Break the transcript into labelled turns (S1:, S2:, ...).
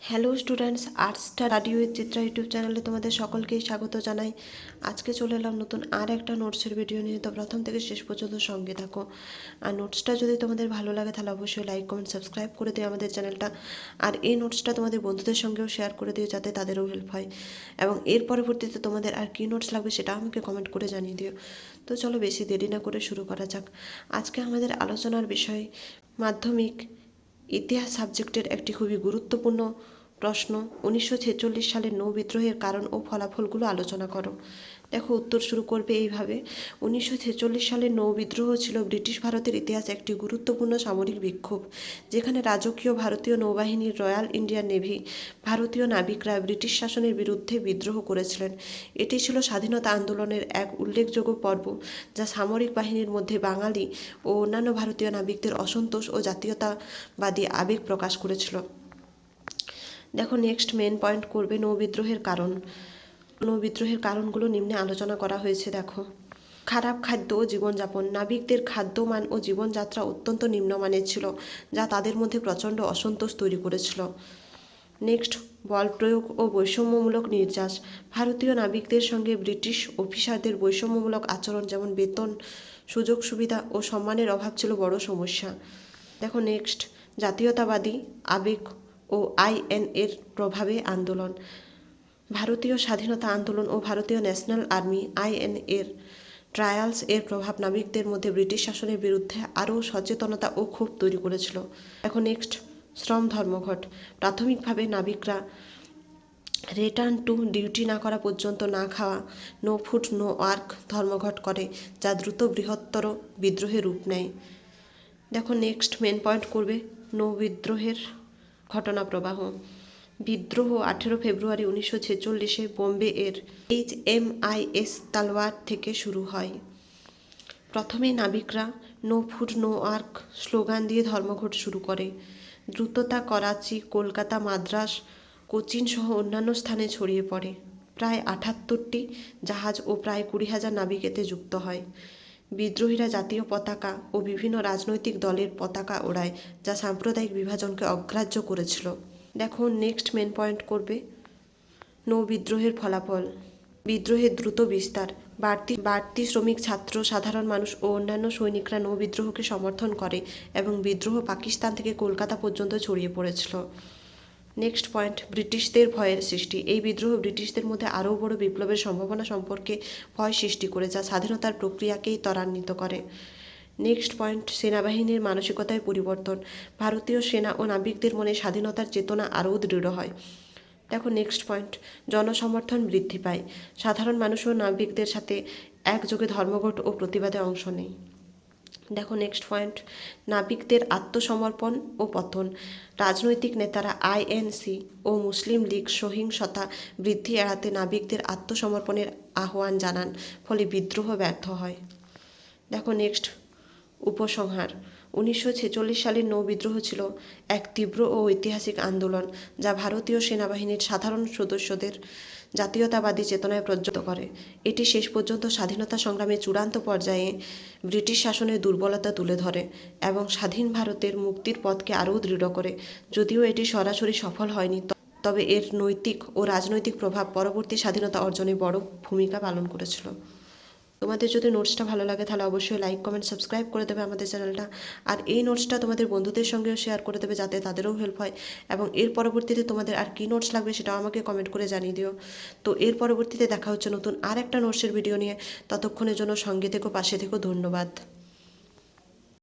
S1: Hello students, আর্টসটা রাডিও Chitra YouTube চ্যানেলে তোমাদের সকলকেই স্বাগত জানাই। আজকে চলে এলাম নতুন আর একটা নোটসের ভিডিও নিয়ে। তো প্রথম থেকে শেষ পর্যন্ত সঙ্গে থাকো। আর নোটসটা যদি তোমাদের ভালো লাগে তাহলে অবশ্যই লাইক কমেন্ট সাবস্ক্রাইব করে দিও আমাদের চ্যানেলটা। আর এই নোটসটা তোমাদের বন্ধুদের সঙ্গেও শেয়ার করে দিও যাতে তাদেরও হেল্প হয়। এবং এর পরবর্তীতে তোমাদের আর কী নোটস লাগবে সেটা আমাকে কমেন্ট করে জানিয়ে দিও। তো চলো বেশি দেরি না করে শুরু করা যাক। আজকে আমাদের আলোচনার বিষয় মাধ্যমিক ইতিহাস সাবজেক্টের একটি খুবই গুরুত্বপূর্ণ প্রশ্ন। 1946 সালের নৌ বিদ্রোহের কারণ ও ফলাফলগুলো আলোচনা করো। দেখো, উত্তর শুরু করবে এইভাবে। 1946 সালের নৌ বিদ্রোহ ছিল ব্রিটিশ ভারতের ইতিহাসে একটি গুরুত্বপূর্ণ সামরিক বিক্ষোভ, যেখানে রাজকীয় ভারতীয় নৌবাহিনীর রয়্যাল ইন্ডিয়ান নেভি ভারতীয় নাবিকরা ব্রিটিশ শাসনের বিরুদ্ধে বিদ্রোহ করেছিলেন। এটি ছিল স্বাধীনতা আন্দোলনের এক উল্লেখযোগ্য পর্ব, যা সামরিক বাহিনীর মধ্যে বাঙালি ও অন্যান্য ভারতীয় নাবিকদের অসন্তোষ ও জাতীয়তাবাদী আবেগ প্রকাশ করেছিল। দেখো, নেক্সট মেন পয়েন্ট করবে নৌবিদ্রোহের কারণ। নৌবিদ্রোহের কারণগুলো নিম্নে আলোচনা করা হয়েছে। দেখো, খারাপ খাদ্য ও জীবনযাপন। নাবিকদের খাদ্যমান ও জীবনযাত্রা অত্যন্ত নিম্নমানের ছিল, যা তাদের মধ্যে প্রচণ্ড অসন্তোষ তৈরি করেছিল। নেক্সট, বল প্রয়োগ ও বৈষম্যমূলক নির্যাস। ভারতীয় নাবিকদের সঙ্গে ব্রিটিশ অফিসারদের বৈষম্যমূলক আচরণ, যেমন বেতন, সুযোগ সুবিধা ও সম্মানের অভাব ছিল বড় সমস্যা। দেখো, নেক্সট, জাতীয়তাবাদী আবেগ ও আইএনএর প্রভাবে আন্দোলন। ভারতীয় স্বাধীনতা আন্দোলন ও ভারতীয় ন্যাশনাল আর্মি আইএনএর ট্রায়ালস এর প্রভাব নাবিকদের মধ্যে ব্রিটিশ শাসনের বিরুদ্ধে আরও সচেতনতা ও ক্ষোভ তৈরি করেছিল। এখন নেক্সট, শ্রম ধর্মঘট। প্রাথমিকভাবে নাবিকরা রিটার্ন টু ডিউটি না করা পর্যন্ত না খাওয়া, নো ফুড নো ওয়ার্ক ধর্মঘট করে, যা দ্রুত বৃহত্তর বিদ্রোহের রূপ নেয়। দেখো, নেক্সট মেন পয়েন্ট করবে নৌ বিদ্রোহের ঘটনা প্রবাহ। বিদ্রোহ 18 ফেব্রুয়ারি 1946-এ বোম্বে এর HMIS তালওয়ার থেকে শুরু হয়। প্রথমে নাবিকরা no food no work slogan দিয়ে ধর্মঘট শুরু করে। দ্রুততা করাচি, কলকাতা, মাদ্রাস, কোচিন সহ অন্যান্য স্থানে ছড়িয়ে পড়ে। প্রায় 78টি জাহাজ ও প্রায় 20,000 নাবিক এতে যুক্ত হয়। বিদ্রোহীরা জাতীয় পতাকা ও বিভিন্ন রাজনৈতিক দলের পতাকা ওড়ায়, যা সাম্প্রদায়িক বিভাজনকে অগ্রাহ্য করেছিল। দেখো, নেক্সট মেন পয়েন্ট করবে নৌ বিদ্রোহের ফলাফল। বিদ্রোহের দ্রুত বিস্তার। বাড়তি শ্রমিক, ছাত্র, সাধারণ মানুষ ও অন্যান্য সৈনিকরা নৌ বিদ্রোহকে সমর্থন করে এবং বিদ্রোহ পাকিস্তান থেকে কলকাতা পর্যন্ত ছড়িয়ে পড়েছিল। নেক্সট পয়েন্ট, ব্রিটিশদের ভয়ের সৃষ্টি। এই বিদ্রোহ ব্রিটিশদের মধ্যে আরও বড় বিপ্লবের সম্ভাবনা সম্পর্কে ভয় সৃষ্টি করে, যা স্বাধীনতার প্রক্রিয়াকেই ত্বরান্বিত করে। নেক্সট পয়েন্ট, সেনাবাহিনীর মানসিকতায় পরিবর্তন। ভারতীয় সেনা ও নাবিকদের মনে স্বাধীনতার চেতনা আরও দৃঢ় হয়। দেখো, নেক্সট পয়েন্ট, জনসমর্থন বৃদ্ধি পায়। সাধারণ মানুষ ও নাবিকদের সাথে একযোগে ধর্মঘট ও প্রতিবাদে অংশ নেয়। দেখো, নেক্সট পয়েন্ট, নাবিকদের আত্মসমর্পণ ও পতন। রাজনৈতিক নেতারা আইএনসি ও মুসলিম লীগ সহিংসতা বৃদ্ধি এড়াতে নাবিকদের আত্মসমর্পণের আহ্বান জানান, ফলে বিদ্রোহ ব্যর্থ হয়। দেখো, নেক্সট, উপসংহার। 1946 সালের নৌ বিদ্রোহ ছিল এক তীব্র ও ঐতিহাসিক আন্দোলন, যা ভারতীয় সেনাবাহিনীর সাধারণ সদস্যদের জাতীয়তাবাদী চেতনায় প্রজ্বলিত করে। এটি শেষ পর্যন্ত স্বাধীনতা সংগ্রামের চূড়ান্ত পর্যায়ে ব্রিটিশ শাসনের দুর্বলতা তুলে ধরে এবং স্বাধীন ভারতের মুক্তির পথকে আরও দৃঢ় করে। যদিও এটি সরাসরি সফল হয়নি, তবে এর নৈতিক ও রাজনৈতিক প্রভাব পরবর্তী স্বাধীনতা অর্জনে বড় ভূমিকা পালন করেছিল। তোমাদের যদি নোটসটা ভালো লাগে তাহলে অবশ্যই লাইক কমেন্ট সাবস্ক্রাইব করে দেবে আমাদের চ্যানেলটা। আর এই নোটসটা তোমাদের বন্ধুদের সঙ্গেও শেয়ার করে দেবে যাতে তাদেরও হেল্প হয়। এবং এর পরবর্তীতে তোমাদের আর কী নোটস লাগবে সেটাও আমাকে কমেন্ট করে জানিয়ে দিও। তো এর পরবর্তীতে দেখা হচ্ছে নতুন আর একটা নোটসের ভিডিও নিয়ে। ততক্ষণের জন্য সঙ্গে থেকো, পাশে থেকো। ধন্যবাদ।